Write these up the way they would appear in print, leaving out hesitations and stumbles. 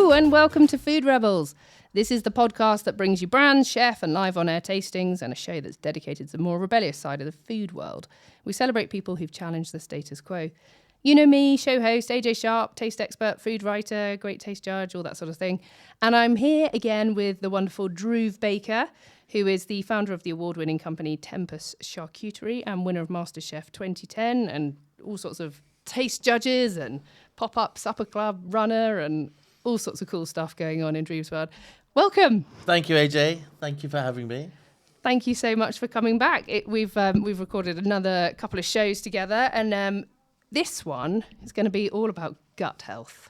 Hello and welcome to Food Rebels. This is the podcast that brings you brands, chef and live on-air tastings and a show that's dedicated to the more rebellious side of the food world. We celebrate people who've challenged the status quo. You know me, show host, AJ Sharp, taste expert, food writer, great taste judge, all that sort of thing. And I'm here again with the wonderful Dhruv Baker, who is the founder of the award-winning company Tempus Charcuterie and winner of MasterChef 2010 and all sorts of taste judges and pop-up supper club runner and all sorts of cool stuff going on in Dhruv's world. Welcome. Thank you, AJ. Thank you for having me. Thank you so much for coming back. We've recorded another couple of shows together, and this one is going to be all about gut health.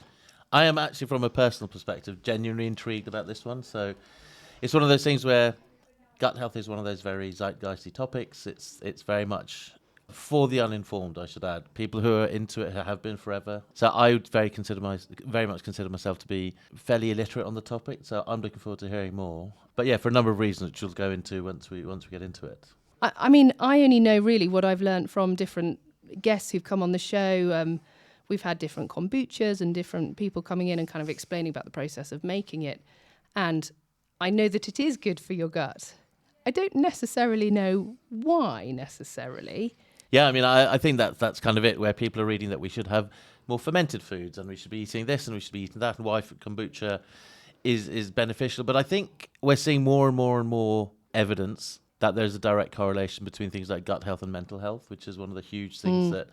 I am actually, from a personal perspective, genuinely intrigued about this one. So it's one of those things where gut health is one of those very zeitgeisty topics. It's very much for the uninformed, I should add. People who are into it have been forever. So I would very much consider myself to be fairly illiterate on the topic. So I'm looking forward to hearing more. But yeah, for a number of reasons, which we'll go into once we get into it. I mean, I only know really what I've learned from different guests who've come on the show. We've had different kombuchas and different people coming in and kind of explaining about the process of making it. And I know that it is good for your gut. I don't necessarily know why necessarily. Yeah, I mean, I think that's kind of it, where people are reading that we should have more fermented foods and we should be eating this and we should be eating that, and why kombucha is beneficial. But I think we're seeing more and more evidence that there's a direct correlation between things like gut health and mental health, which is one of the huge things that,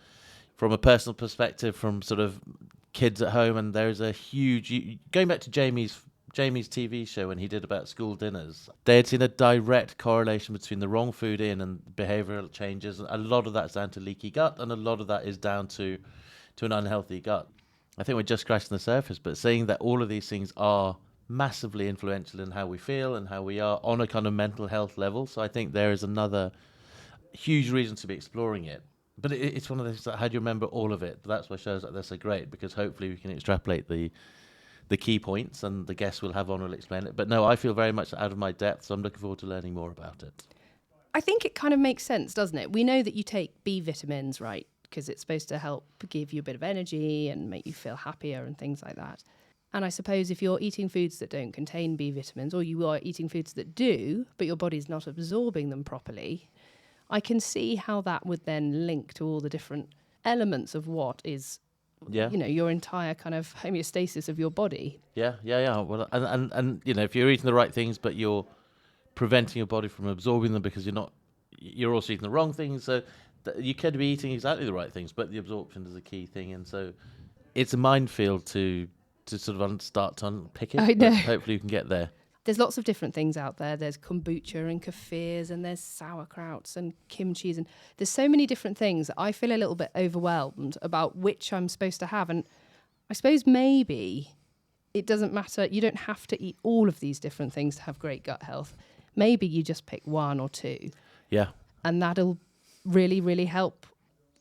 from a personal perspective, from sort of kids at home, and there's a huge... Going back to Jamie's TV show when he did about school dinners, they had seen a direct correlation between the wrong food in and behavioural changes. A lot of that's down to leaky gut, and a lot of that is down to an unhealthy gut. I think we're just scratching the surface, but seeing that all of these things are massively influential in how we feel and how we are on a kind of mental health level. So I think there is another huge reason to be exploring it. But it's one of those, how do you remember all of it? But that's why shows like this are great, because hopefully we can extrapolate the key points, and the guests we'll have on will explain it. But no, I feel very much out of my depth, so I'm looking forward to learning more about it. I think it kind of makes sense, doesn't it? We know that you take B vitamins, right? Because it's supposed to help give you a bit of energy and make you feel happier and things like that. And I suppose if you're eating foods that don't contain B vitamins, or you are eating foods that do, but your body's not absorbing them properly, I can see how that would then link to all the different elements of what is... Yeah, you know, your entire kind of homeostasis of your body. Yeah. Well, and you know, if you're eating the right things, but you're preventing your body from absorbing them because you're also eating the wrong things. So you could be eating exactly the right things, but the absorption is a key thing, and so it's a minefield to sort of start to unpick it. I know. Hopefully, you can get there. There's lots of different things out there. There's kombucha and kefirs, and there's sauerkrauts and kimchis, and there's so many different things that I feel a little bit overwhelmed about which I'm supposed to have. And I suppose maybe it doesn't matter. You don't have to eat all of these different things to have great gut health. Maybe you just pick one or two. Yeah. And that'll really, really help.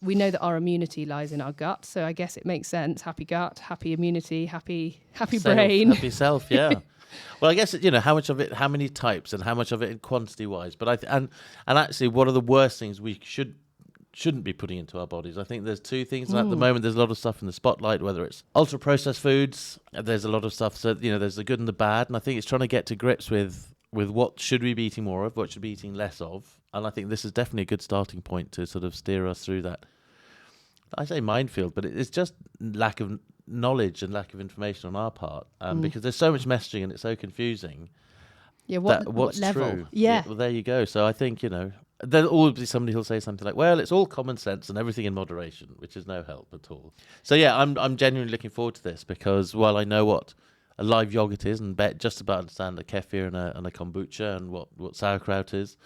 We know that our immunity lies in our gut, so I guess it makes sense. Happy gut, happy immunity, happy brain. Happy self, yeah. Well, I guess, you know, how much of it, how many types, and how much of it in quantity-wise. But and actually, what are the worst things we shouldn't be putting into our bodies? I think there's two things. At the moment, there's a lot of stuff in the spotlight, whether it's ultra-processed foods. There's a lot of stuff. So, you know, there's the good and the bad. And I think it's trying to get to grips with what should we be eating more of, what should we be eating less of. And I think this is definitely a good starting point to sort of steer us through that. I say minefield, but it's just lack of knowledge and lack of information on our part, because there's so much messaging and it's so confusing. Yeah, what's what level? True? Yeah. Well, there you go. So I think, you know, there'll always be somebody who'll say something like, "Well, it's all common sense and everything in moderation," which is no help at all. So yeah, I'm genuinely looking forward to this, because while I know what a live yogurt is and just about understand a kefir and a kombucha and what sauerkraut is,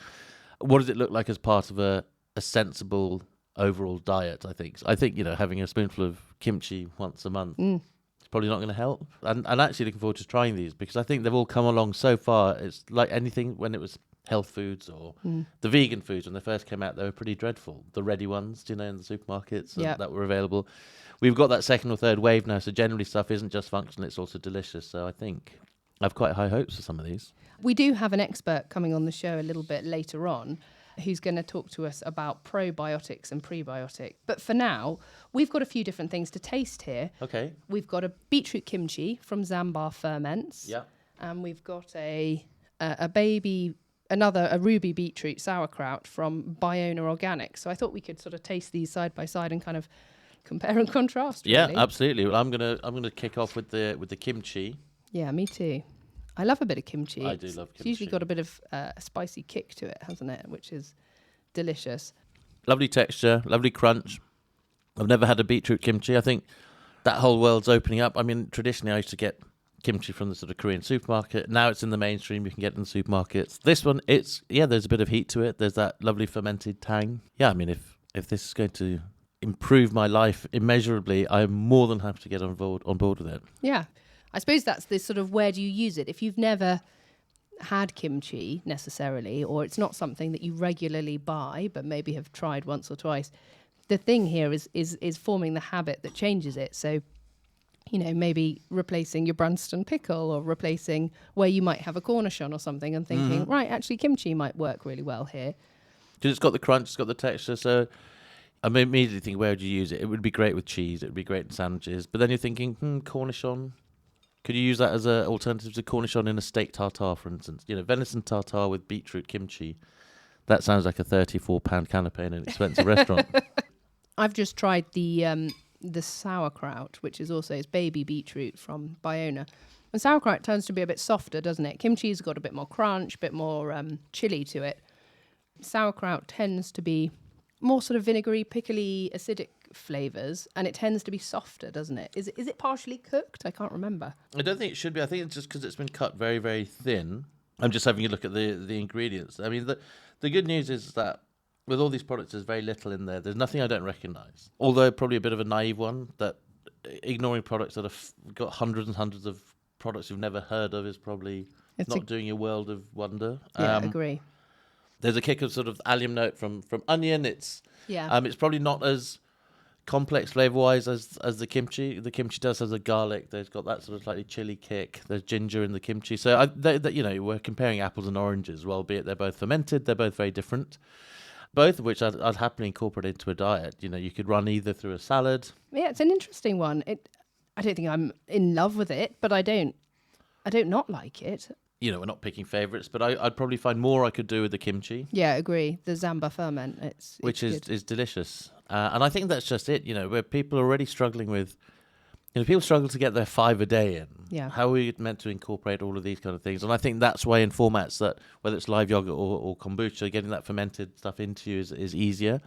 what does it look like as part of a sensible overall diet? I think, you know, having a spoonful of kimchi once a month is probably not going to help. And actually looking forward to trying these, because I think they've all come along so far. It's like anything, when it was health foods or the vegan foods, when they first came out, they were pretty dreadful. The ready ones, you know, in the supermarkets that were available. We've got that second or third wave now, so generally stuff isn't just functional, it's also delicious. So I think I have quite high hopes for some of these. We do have an expert coming on the show a little bit later on. who's going to talk to us about probiotics and prebiotics. But for now, we've got a few different things to taste here. Okay. We've got a beetroot kimchi from Zambar Ferments. Yeah. And we've got a ruby beetroot sauerkraut from Biona Organics. So I thought we could sort of taste these side by side and kind of compare and contrast. Yeah, really. absolutely. Well, I'm gonna kick off with the kimchi. Yeah, me too. I love a bit of kimchi. I do love kimchi. It's usually got a bit of a spicy kick to it, hasn't it? Which is delicious. Lovely texture, lovely crunch. I've never had a beetroot kimchi. I think that whole world's opening up. I mean, traditionally I used to get kimchi from the sort of Korean supermarket. Now it's in the mainstream. You can get it in supermarkets. This one, there's a bit of heat to it. There's that lovely fermented tang. Yeah, I mean, if this is going to improve my life immeasurably, I'm more than happy to get on board with it. Yeah. I suppose that's this sort of where do you use it? If you've never had kimchi necessarily, or it's not something that you regularly buy, but maybe have tried once or twice, the thing here is forming the habit that changes it. So, maybe replacing your Branston pickle or replacing where you might have a Cornichon or something and thinking, right, actually kimchi might work really well here. Because it's got the crunch, it's got the texture, so I'm immediately thinking, where would you use it? It would be great with cheese, it would be great in sandwiches. But then you're thinking, Cornichon. Could you use that as an alternative to Cornichon in a steak tartare, for instance? Venison tartare with beetroot kimchi. That sounds like a £34 canapé in an expensive restaurant. I've just tried the sauerkraut, which is also it's baby beetroot from Biona. And sauerkraut tends to be a bit softer, doesn't it? Kimchi's got a bit more crunch, a bit more chili to it. Sauerkraut tends to be more sort of vinegary, pickly, acidic flavours, and it tends to be softer, doesn't it? Is it partially cooked? I can't remember. I don't think it should be. I think it's just because it's been cut very, very thin. I'm just having a look at the ingredients. I mean, the good news is that with all these products, there's very little in there. There's nothing I don't recognise. Although probably a bit of a naive one, that ignoring products that have got hundreds and hundreds of products you've never heard of is probably not doing a world of wonder. Yeah, I agree. There's a kick of sort of allium note from onion. It's probably not as complex flavour-wise as the kimchi. The kimchi does have a garlic. There's got that sort of slightly chili kick. There's ginger in the kimchi. So we're comparing apples and oranges. Well, albeit they're both fermented, they're both very different. Both of which I'd happily incorporate into a diet. You could run either through a salad. Yeah, it's an interesting one. I don't think I'm in love with it, but I don't not like it. We're not picking favourites, but I'd probably find more I could do with the kimchi. Yeah, I agree. The Zambar ferment, which is delicious. And I think that's just it, where people are already struggling with, people struggle to get their 5 a day in. Yeah. How are we meant to incorporate all of these kind of things? And I think that's why in formats that, whether it's live yogurt or kombucha, getting that fermented stuff into you is easier.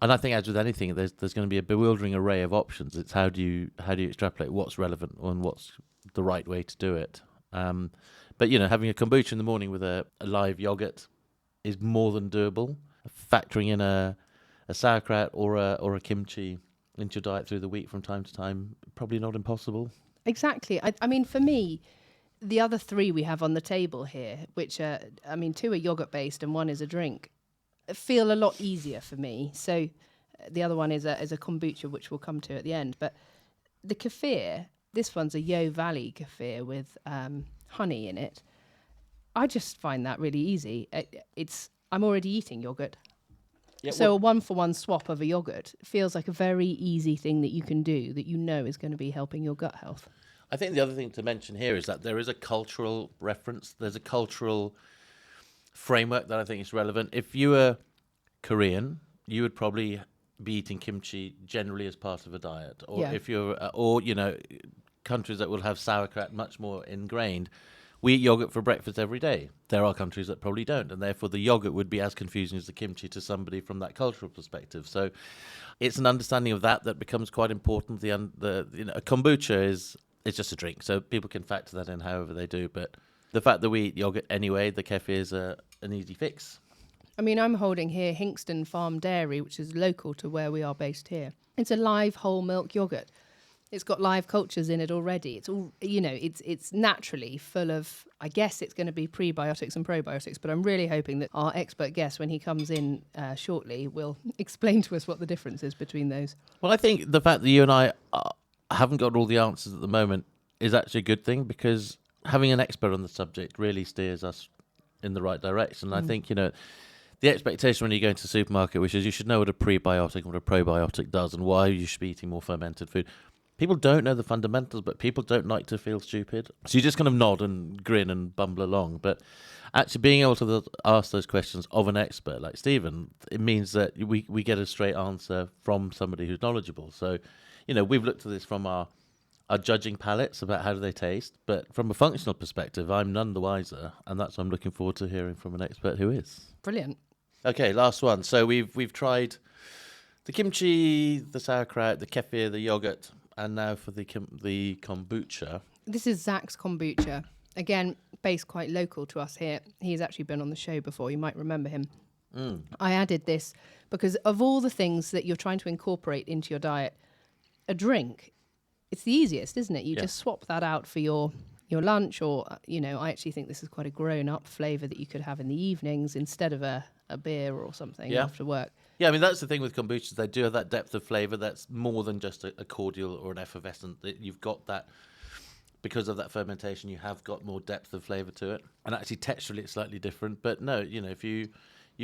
And I think, as with anything, there's going to be a bewildering array of options. It's how do you extrapolate what's relevant and what's the right way to do it. But having a kombucha in the morning with a live yogurt is more than doable. Factoring in a sauerkraut or a kimchi into your diet through the week from time to time, probably not impossible. Exactly. I mean, for me, the other 3 we have on the table here, which 2 are yogurt based and 1 is a drink, feel a lot easier for me. So the other one is a kombucha, which we'll come to at the end. But the kefir, this one's a Yo Valley kefir with honey in it. I just find that really easy. I'm already eating yogurt. Yeah, so a 1-for-1 swap of a yogurt feels like a very easy thing that you can do that is going to be helping your gut health. I think the other thing to mention here is that there is a cultural reference. There's a cultural framework that I think is relevant. If you were Korean, you would probably be eating kimchi generally as part of a diet. Or if you're, countries that will have sauerkraut much more ingrained. We eat yogurt for breakfast every day. There are countries that probably don't, and therefore the yogurt would be as confusing as the kimchi to somebody from that cultural perspective. So it's an understanding of that becomes quite important. A kombucha is just a drink, so people can factor that in however they do. But the fact that we eat yogurt anyway, the kefir is an easy fix. I mean, I'm holding here Hinkston Farm Dairy, which is local to where we are based here. It's a live whole milk yogurt. It's got live cultures in it already. It's all, it's naturally full of, I guess it's going to be prebiotics and probiotics, but I'm really hoping that our expert guest, when he comes in shortly, will explain to us what the difference is between those. Well, I think the fact that you and I haven't got all the answers at the moment is actually a good thing, because having an expert on the subject really steers us in the right direction. I think, the expectation when you go into the supermarket, which is you should know what a prebiotic and what a probiotic does and why you should be eating more fermented food. People don't know the fundamentals, but people don't like to feel stupid. So you just kind of nod and grin and bumble along. But actually being able to ask those questions of an expert like Steven, it means that we get a straight answer from somebody who's knowledgeable. So, we've looked at this from our judging palates about how do they taste. But from a functional perspective, I'm none the wiser. And that's what I'm looking forward to hearing from an expert who is. Brilliant. Okay, last one. So we've tried the kimchi, the sauerkraut, the kefir, the yogurt, and now for the kombucha. This is Zach's kombucha. Again, based quite local to us here. He's actually been on the show before. You might remember him. I added this because of all the things that you're trying to incorporate into your diet, a drink, it's the easiest, isn't it? You just swap that out for your lunch or, I actually think this is quite a grown-up flavour that you could have in the evenings instead of a beer or something after work. Yeah, I mean, that's the thing with kombuchas. They do have that depth of flavour that's more than just a cordial or an effervescent. You've got that, because of that fermentation, you have got more depth of flavour to it. And actually, texturally, it's slightly different. But no, if you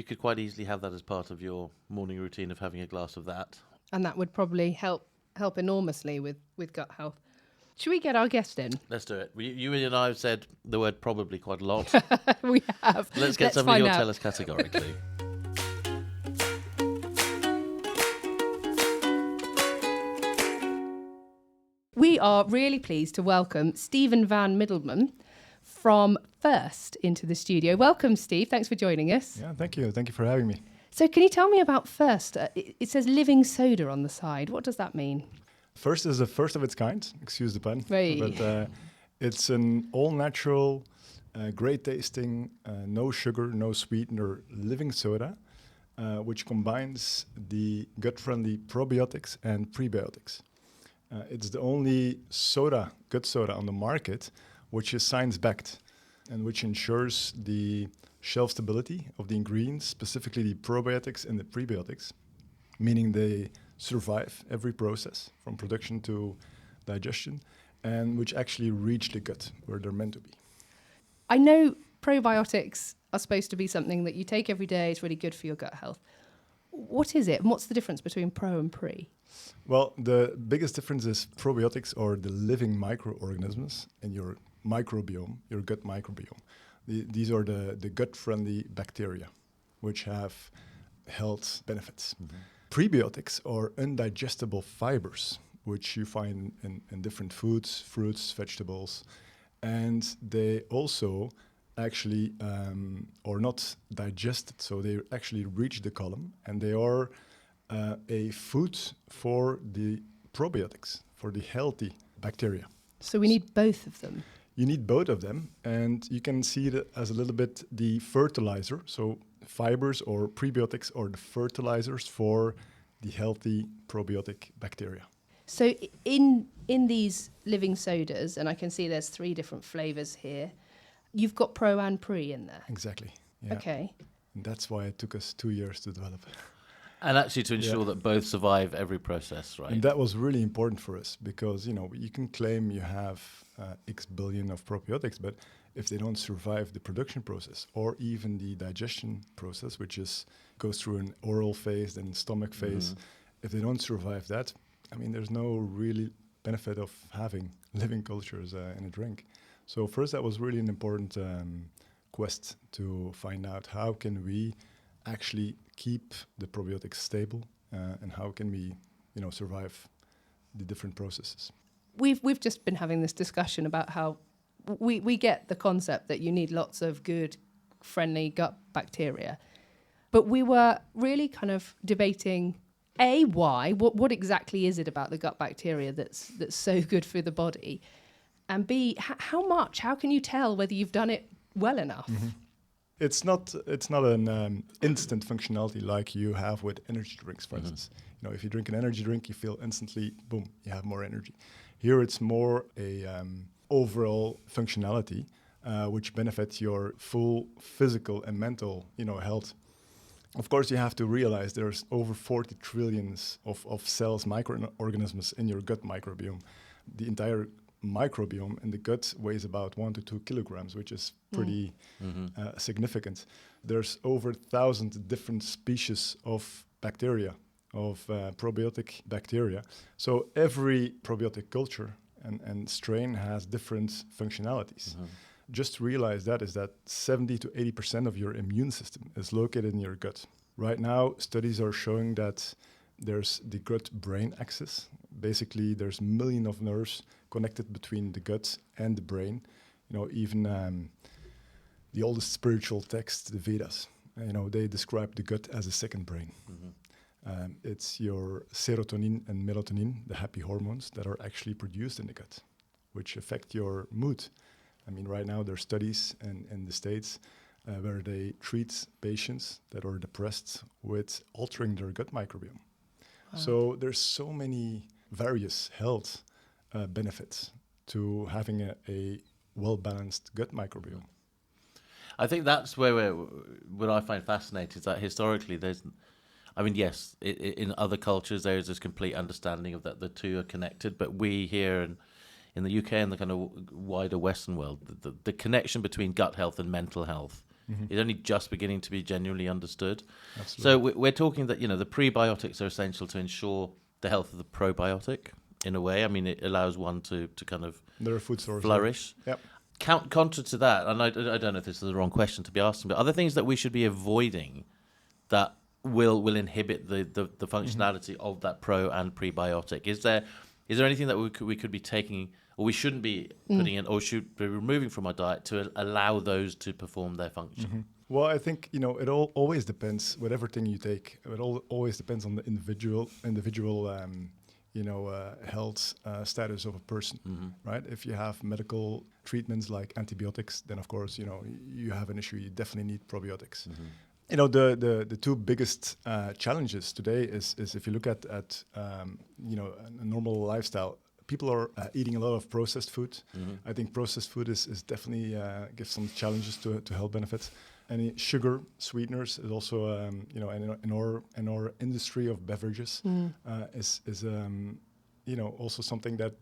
could quite easily have that as part of your morning routine of having a glass of that. And that would probably help enormously with gut health. Should we get our guest in? Let's do it. You and I have said the word probably quite a lot. We have. Let's get somebody who'll tell us categorically. We are really pleased to welcome Steven Van Middelem from Fhirst into the studio. Welcome, Steve. Thanks for joining us. Yeah, thank you. Thank you for having me. So can you tell me about Fhirst? It says living soda on the side. What does that mean? Fhirst is the first of its kind, excuse the pun. Right. But it's an all-natural, great tasting, no sugar, no sweetener living soda, which combines the gut-friendly probiotics and prebiotics. It's the only gut soda on the market which is science-backed and which ensures the shelf stability of the ingredients, specifically the probiotics and the prebiotics, meaning they survive every process from production to digestion, and which actually reach the gut where they're meant to be. I know probiotics are supposed to be something that you take every day. It's really good for your gut health. What is it? And what's the difference between pro and pre? Well, the biggest difference is probiotics are the living microorganisms in your microbiome, your gut microbiome. These are the gut-friendly bacteria, which have health benefits. Mm-hmm. Prebiotics are undigestible fibers, which you find in different foods, fruits, vegetables, and they also actually are not digested, so they actually reach the colon, and they are a food for the probiotics, for the healthy bacteria. So we need both of them? You need both of them, and you can see it as a little bit the fertilizer. So fibers or prebiotics are the fertilizers for the healthy probiotic bacteria. So in these living sodas, and I can see there's 3 different flavors here, you've got pro and pre in there. Exactly. Yeah. Okay. And that's why it took us 2 years to develop. And actually to ensure that both survive every process, right? And that was really important for us because, you can claim you have X billion of probiotics, but if they don't survive the production process or even the digestion process, which goes through an oral phase, then stomach phase, if they don't survive that, there's no really benefit of having living cultures in a drink. So first, that was really an important quest to find out how can we actually keep the probiotics stable and how can we, survive the different processes. We've just been having this discussion about how we get the concept that you need lots of good, friendly gut bacteria, but we were really kind of debating why, what exactly is it about the gut bacteria that's so good for the body, and B, how can you tell whether you've done it well enough? Mm-hmm. It's not an instant functionality like you have with energy drinks, for instance. If you drink an energy drink, you feel instantly, boom, you have more energy. Here it's more a overall functionality which benefits your full physical and mental, health. Of course, you have to realize there's over 40 trillions of cells, microorganisms in your gut microbiome. The entire microbiome in the gut weighs about 1 to 2 kilograms, which is pretty significant. There's over 1,000 different species of bacteria, of probiotic bacteria. So every probiotic culture and strain has different functionalities. Just realize that 70 to 80% of your immune system is located in your gut. Right now, studies are showing that there's the gut-brain axis. Basically, there's millions of nerves connected between the gut and the brain. Even the oldest spiritual text, the Vedas, they describe the gut as a second brain. It's your serotonin and melatonin, the happy hormones, that are actually produced in the gut, which affect your mood. I mean, right now there are studies in the States where they treat patients that are depressed with altering their gut microbiome. Wow. So there's so many various health benefits to having a well-balanced gut microbiome. I think that's where what I find fascinating is that historically yes, in other cultures there is this complete understanding of that the two are connected, but we here in the UK and the kind of wider Western world, the connection between gut health and mental health is only just beginning to be genuinely understood. Absolutely. So we're talking that the prebiotics are essential to ensure the health of the probiotic in a way. I mean, it allows one to kind of flourish. Yep. Counter to that, and I don't know if this is the wrong question to be asking, but are there things that we should be avoiding that will inhibit the functionality of that pro and prebiotic? Is there anything that we could be taking, or we shouldn't be putting in, or should be removing from our diet to allow those to perform their function? Well, I think it always depends. With everything you take, it always depends on the individual health status of a person, right? If you have medical treatments like antibiotics, then of course you have an issue. You definitely need probiotics. The two biggest challenges today is if you look at a normal lifestyle, people are eating a lot of processed food. I think processed food is definitely gives some challenges to health benefits. And sugar, sweeteners is also in our industry of beverages is also something that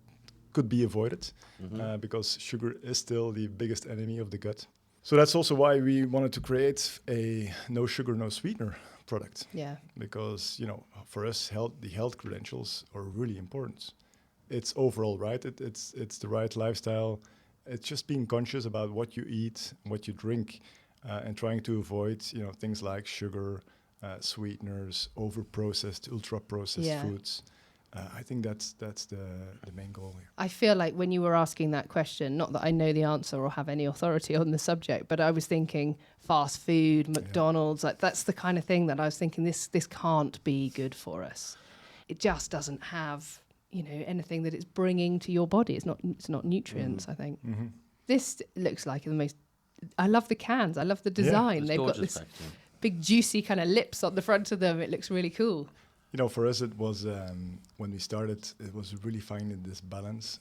could be avoided because sugar is still the biggest enemy of the gut. So that's also why we wanted to create a no sugar, no sweetener product. Yeah. Because, for us, the health credentials are really important. It's overall, right? It's the right lifestyle. It's just being conscious about what you eat, what you drink, and trying to avoid, things like sugar, sweeteners, over-processed, ultra-processed foods. I think that's the main goal here. I feel like when you were asking that question, not that I know the answer or have any authority on the subject, but I was thinking fast food, McDonald's, like that's the kind of thing that I was thinking this can't be good for us. It just doesn't have, anything that it's bringing to your body. It's not nutrients, I think. This looks like the most, I love the cans. I love the design. They've got this big juicy kind of lips on the front of them. It looks really cool. For us, it was when we started, it was really finding this balance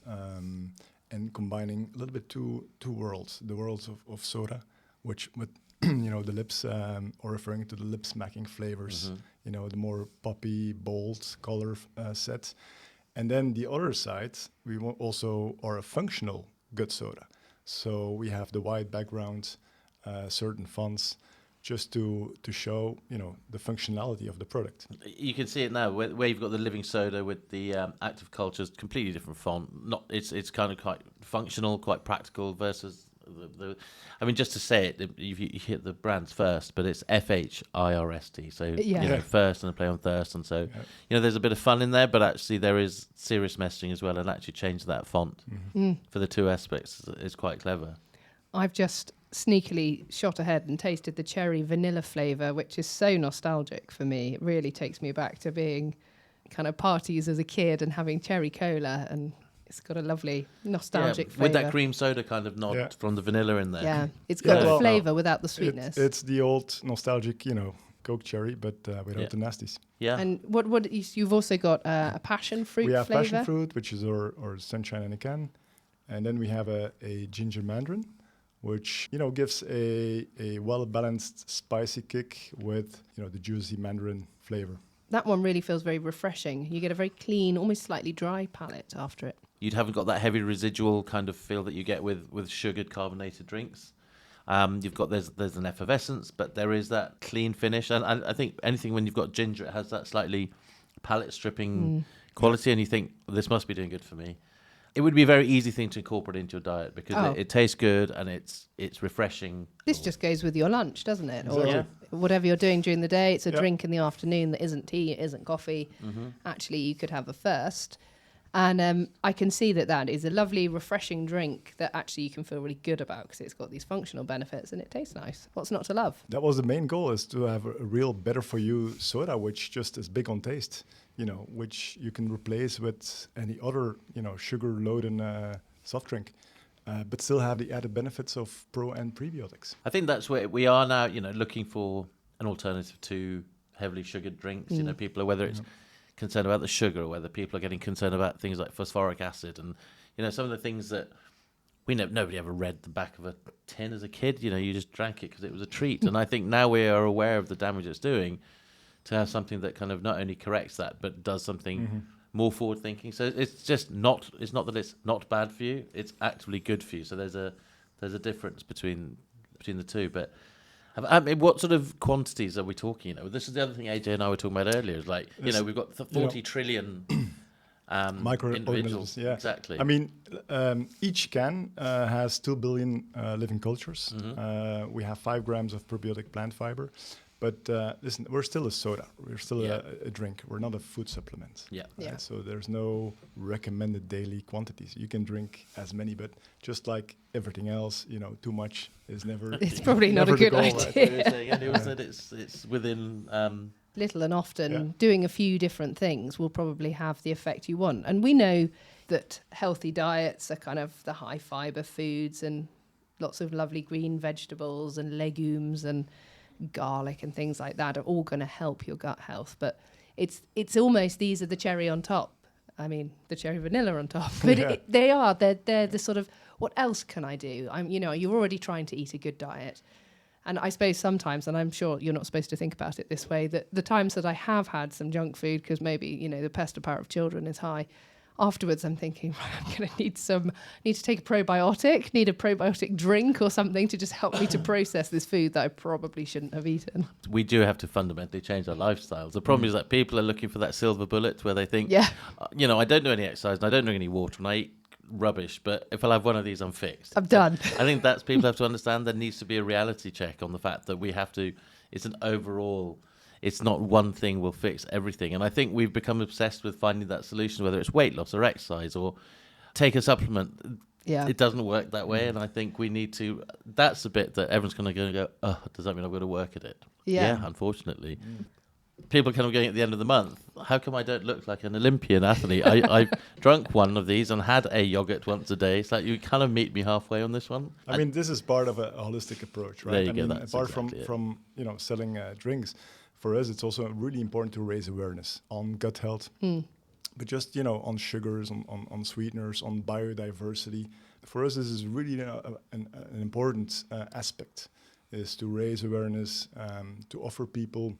and combining a little bit two worlds. The worlds of soda, which with the lips, or referring to the lip smacking flavors, the more poppy, bold color set. And then the other side, we also are a functional gut soda. So we have the white background, certain fonts, just to show, the functionality of the product. You can see it now where you've got the living soda with the active cultures, completely different font. It's kind of quite functional, quite practical versus the I mean, just to say it, you hit the brands first, but it's Fhirst. So Fhirst and a play on thirst, and so there's a bit of fun in there, but actually there is serious messaging as well, and actually change that font for the two aspects is quite clever. I've just sneakily shot ahead and tasted the cherry vanilla flavour, which is so nostalgic for me. It really takes me back to being kind of parties as a kid and having cherry cola, and it's got a lovely nostalgic flavour. With that cream soda kind of nod from the vanilla in there. Yeah, it's got the flavour without the sweetness. It's the old nostalgic, Coke cherry, but without the nasties. Yeah. And what you've also got a passion fruit flavour? We have passion fruit, which is our sunshine in a can. And then we have a ginger mandarin, which gives a well-balanced spicy kick with the juicy mandarin flavor. That one really feels very refreshing. You get a very clean, almost slightly dry palate after it. you haven't got that heavy residual kind of feel that you get with sugared carbonated drinks. You've got there's an effervescence, but there is that clean finish, and I think anything when you've got ginger, it has that slightly palate stripping quality, and you think this must be doing good for me. It would be a very easy thing to incorporate into your diet because it tastes good and it's refreshing. This just goes with your lunch, doesn't it? Exactly. Or whatever you're doing during the day. It's a drink in the afternoon that isn't tea, it isn't coffee. Actually, you could have a Fhirst. And I can see that is a lovely, refreshing drink that actually you can feel really good about because it's got these functional benefits and it tastes nice. What's not to love? That was the main goal, is to have a real better-for-you soda, which just is big on taste, which you can replace with any other, sugar-loaded soft drink, but still have the added benefits of pro and prebiotics. I think that's where we are now, looking for an alternative to heavily sugared drinks. People are, whether it's concerned about the sugar or whether people are getting concerned about things like phosphoric acid and some of the things that nobody ever read the back of a tin as a kid. You just drank it because it was a treat. And I think now we are aware of the damage it's doing, to have something that kind of not only corrects that but does something more forward thinking. So it's not that it's not bad for you, it's actively good for you. So there's a difference between the two. But I mean, what sort of quantities are we talking? This is the other thing AJ and I were talking about earlier. Is like, we've got 40 trillion microorganisms. Yeah, exactly. I mean, each can has 2 billion living cultures. We have 5 grams of probiotic plant fiber. But listen, we're still a soda. We're still a drink. We're not a food supplement. Yeah. Right? So there's no recommended daily quantities. You can drink as many, but just like everything else, too much is never. It's probably not a good goal, idea. Right? It's within. Little and often, doing a few different things will probably have the effect you want. And we know that healthy diets are kind of the high fiber foods and lots of lovely green vegetables and legumes and garlic and things like that are all going to help your gut health, but it's almost, these are the cherry on top. I mean, the cherry vanilla on top, but they're the sort of, what else can I do? You're already trying to eat a good diet, and I suppose sometimes, and I'm sure you're not supposed to think about it this way, that the times that I have had some junk food because maybe the pest power of children is high, afterwards I'm thinking, I'm going to need to take a probiotic, need a probiotic drink or something to just help me to process this food that I probably shouldn't have eaten. We do have to fundamentally change our lifestyles. The problem is that people are looking for that silver bullet where they think, I don't do any exercise and I don't drink any water and I eat rubbish, but if I'll have one of these, I'm fixed. I'm done. I think that's, people have to understand there needs to be a reality check on the fact that it's an overall. It's not one thing will fix everything. And I think we've become obsessed with finding that solution, whether it's weight loss or exercise or take a supplement. Yeah. It doesn't work that way. And I think we need to, that's the bit that everyone's going to go, oh, does that mean I've got to work at it? Yeah, unfortunately. People are kind of going at the end of the month, how come I don't look like an Olympian athlete? I've drunk one of these and had a yogurt once a day. It's like, you kind of meet me halfway on this one. I mean, this is part of a holistic approach, right? There you go. Apart from selling drinks, for us, it's also really important to raise awareness on gut health, but just, on sugars, on sweeteners, on biodiversity. For us, this is really an important aspect, is to raise awareness, to offer people,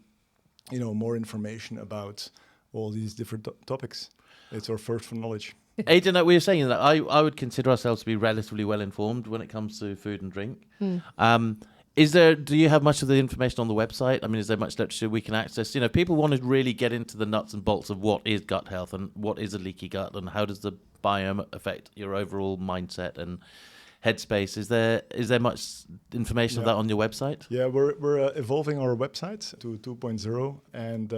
more information about all these different topics. It's our first for knowledge. Aidan, we were saying that I would consider ourselves to be relatively well informed when it comes to food and drink. Do you have much of the information on the website? I mean, is there much literature we can access? If people want to really get into the nuts and bolts of what is gut health and what is a leaky gut and how does the biome affect your overall mindset and headspace, is there much information of that on your website? Yeah, we're evolving our website to 2.0, and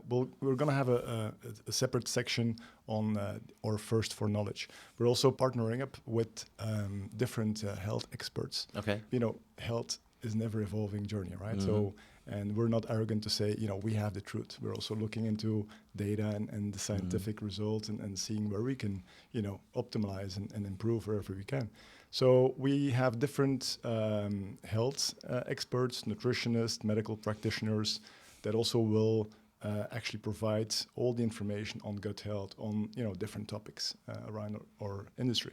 we're going to have a separate section on our Fhirst for knowledge. We're also partnering up with different health experts. Okay. Health is never evolving journey, right? So, and we're not arrogant to say, we have the truth. We're also looking into data and the scientific results and seeing where we can, optimize and improve wherever we can. So we have different health experts, nutritionists, medical practitioners that also will actually provide all the information on gut health on, different topics around our industry.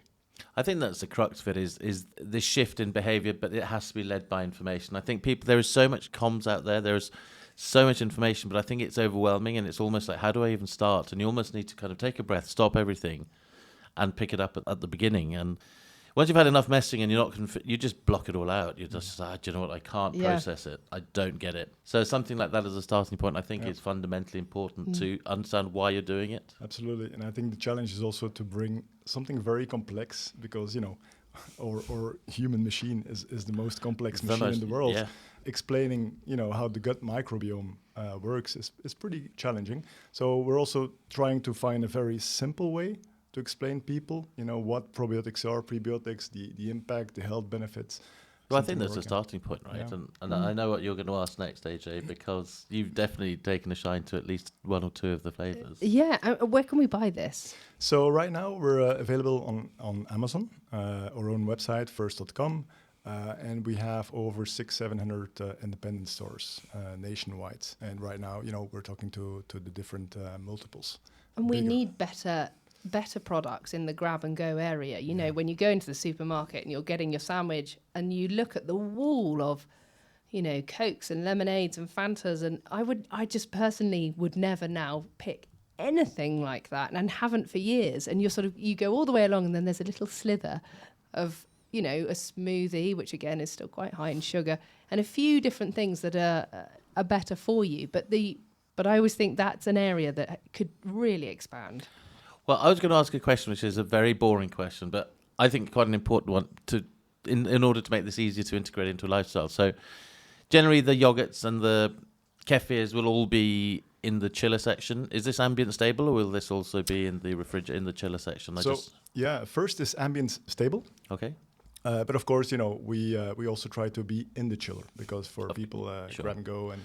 I think that's the crux of it is this shift in behaviour, but it has to be led by information. I think there is so much comms out there. There's so much information, but I think it's overwhelming and it's almost like, how do I even start? And you almost need to kind of take a breath, stop everything and pick it up at the beginning. And once you've had enough messing and you're not you just block it all out. You just do you know what? I can't process it. I don't get it. So something like that as a starting point, I think, is fundamentally important to understand why you're doing it. Absolutely, and I think the challenge is also to bring something very complex, because or human machine is the most complex machine in the world. Yeah. Explaining how the gut microbiome works is pretty challenging. So we're also trying to find a very simple way to explain people, what probiotics are, prebiotics, the impact, the health benefits. Well, I think that's a starting point, right? Yeah. And I know what you're going to ask next, AJ, because you've definitely taken a shine to at least one or two of the flavours. Yeah, where can we buy this? So right now we're available on Amazon, our own website, Fhirst.com, and we have over 600-700 independent stores nationwide. And right now, we're talking to the different multiples. And we need better products in the grab and go area. When you go into the supermarket and you're getting your sandwich and you look at the wall of, Cokes and lemonades and Fantas, and I just personally would never now pick anything like that, and haven't for years. And you go all the way along, and then there's a little slither of, a smoothie, which again is still quite high in sugar, and a few different things that are better for you. But I always think that's an area that could really expand. Well, I was going to ask a question, which is a very boring question, but I think quite an important one in order to make this easier to integrate into a lifestyle. So generally the yogurts and the kefirs will all be in the chiller section. Is this ambient stable, or will this also be in the in the chiller section? Fhirst is ambient stable. Okay. But of course, we also try to be in the chiller, because for people grab and go and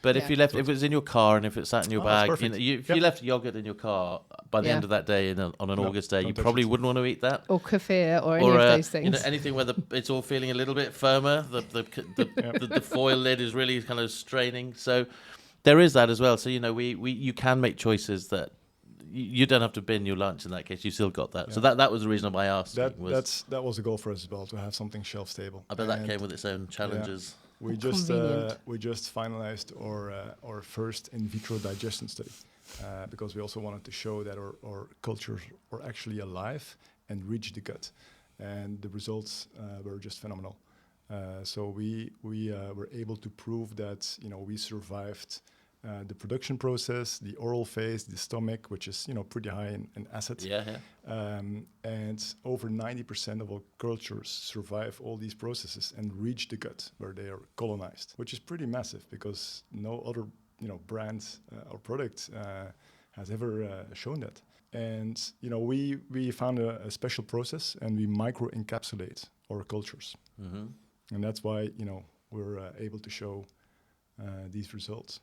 But if if it was in your car and if it sat in your bag, if you left yogurt in your car by the end of that day on an August day, you probably wouldn't want to eat that. Or kefir or any of those things. Anything where it's all feeling a little bit firmer. The foil lid is really kind of straining. So there is that as well. So you can make choices that you don't have to bin your lunch in that case. You still got that. Yeah. So that was the reason why I asked. That was the goal for us as well, to have something shelf stable. I bet that came with its own challenges. Yeah. We just finalized our first in vitro digestion study, because we also wanted to show that our cultures are actually alive and reach the gut, and the results were just phenomenal. So we were able to prove that we survived the production process, the oral phase, the stomach, which is pretty high in acid. And over 90% of our cultures survive all these processes and reach the gut where they are colonized, which is pretty massive, because no other brand or product has ever shown that. And we found a special process, and we micro-encapsulate our cultures, and that's why we're able to show these results.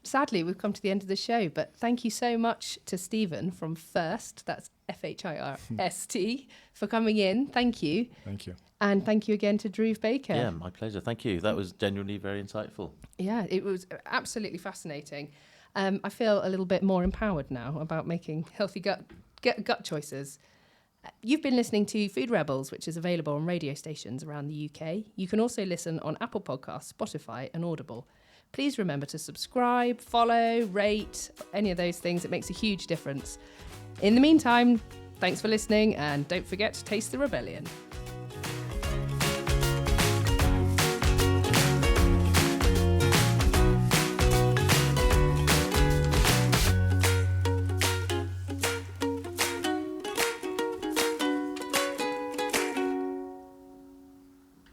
Sadly, we've come to the end of the show, but thank you so much to Steven from Fhirst, that's Fhirst, for coming in. Thank you. Thank you. And thank you again to Dhruv Baker. Yeah, my pleasure. Thank you. That was genuinely very insightful. Yeah, it was absolutely fascinating. I feel a little bit more empowered now about making healthy gut choices. You've been listening to Food Rebels, which is available on radio stations around the UK. You can also listen on Apple Podcasts, Spotify and Audible. Please remember to subscribe, follow, rate, any of those things. It makes a huge difference. In the meantime, thanks for listening, and don't forget to taste the rebellion.